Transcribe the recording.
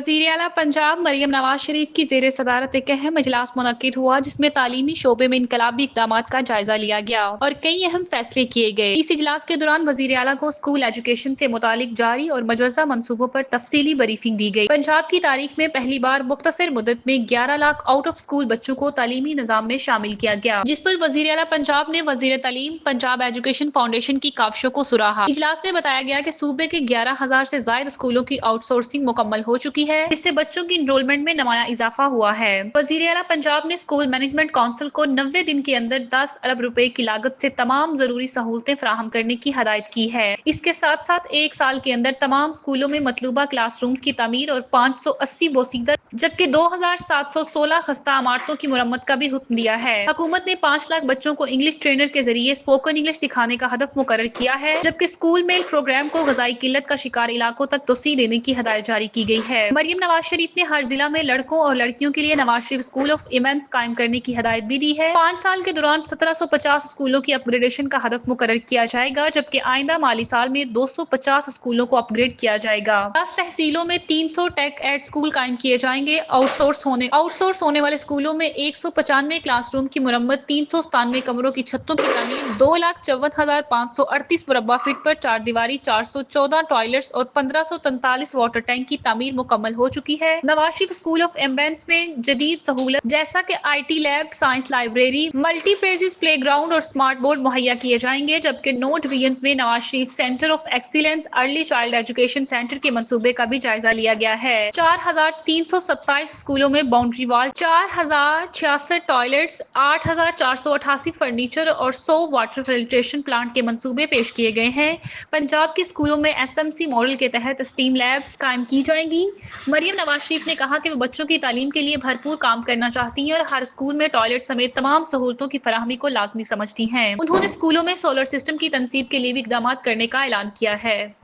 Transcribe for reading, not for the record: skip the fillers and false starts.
वज़ीर आला पंजाब मरियम नवाज शरीफ की ज़ेर सदारत एक अहम इजलास मुनक्किद हुआ जिसमें तालीमी शोबे में इनकलाबी इक़दामात का जायजा लिया गया और कई अहम फैसले किए गए। इस इजलास के दौरान वज़ीर आला को स्कूल एजुकेशन से मुतालिक जारी और मजवज़ा मंसूबों पर तफसीली ब्रीफिंग दी गई। पंजाब की तारीख में पहली बार मुख्तसर मुद्दत में 11 लाख आउट ऑफ स्कूल बच्चों को तालीमी निज़ाम में शामिल किया गया, जिस पर वज़ीर आला पंजाब ने वज़ीर तालीम पंजाब एजुकेशन फाउंडेशन की काविशों को सराहा। इजलास में बताया गया कि सूबे के 11,000 से ज़ायद स्कूलों की आउटसोर्सिंग मुकम्मल हो चुकी है, इससे बच्चों की इनरोलमेंट में नमाया इजाफा हुआ है। वज़ीर आला पंजाब ने स्कूल मैनेजमेंट काउंसिल को 90 दिन के अंदर 10 अरब रुपए की लागत से तमाम जरूरी सहूलतें फराहम करने की हदायत की है। इसके साथ साथ एक साल के अंदर तमाम स्कूलों में मतलूबा क्लासरूम्स की तमीर और 580 बोसीदा जबकि 2,716 खस्ता इमारतों की मुरम्मत का भी हुक्म दिया है। हुकूमत ने 5 लाख बच्चों को इंग्लिश ट्रेनर के जरिए स्पोकन इंग्लिश सिखाने का हदफ मुकर्रर किया है, जबकि स्कूल मेल प्रोग्राम को ग़िज़ाई किल्लत का शिकार इलाकों तक तोसी देने की हदायत जारी की गई है। मरियम नवाज शरीफ ने हर जिला में लड़कों और लड़कियों के लिए Nawaz Sharif school of immense कायम करने की हदायत भी दी है। 5 साल के दौरान 1750 स्कूलों की अपग्रेडेशन का हदफ मुकर्रर किया जाएगा, जबकि आइंदा माली साल में 250 स्कूलों को अपग्रेड किया जाएगा। 10 तहसीलों में 300 टेक एड स्कूल कायम किए जाएंगे। आउटसोर्स होने वाले स्कूलों में 195 क्लासरूम की मुरम्मत, 397 कमरों की छतों की तामीर, 2,54,538 मुरब्बा फीट पर 4 दीवारी, 414 टॉयलेट्स और 1543 वाटर टैंक की तामीर मुकम्मल हो चुकी है। Nawaz Sharif school of eminence में जदीद सहूलत जैसा कि IT lab, science library, multipurpose play ground और स्मार्ट बोर्ड मुहैया किए जाएंगे, जबकि 9 डिवीजन में Nawaz Sharif centre of excellence early child education centre के मंसूबे का भी जायजा लिया गया है। 4,327 स्कूलों में बाउंड्री वाल, 4,066 टॉयलेट्स, 8,488 फर्नीचर और 100 वाटर फिल्ट्रेशन प्लांट के मंसूबे पेश किए गए हैं। पंजाब के स्कूलों में SMC मॉडल के तहत स्टीम लैब्स कायम की जाएंगी। मरियम नवाज शरीफ ने कहा कि वो बच्चों की तालीम के लिए भरपूर काम करना चाहती हैं और हर स्कूल में टॉयलेट समेत तमाम सहूलतों की फराहमी को लाजमी समझती हैं। उन्होंने स्कूलों में सोलर सिस्टम की तनसीब के लिए भी इकदाम करने का ऐलान किया है।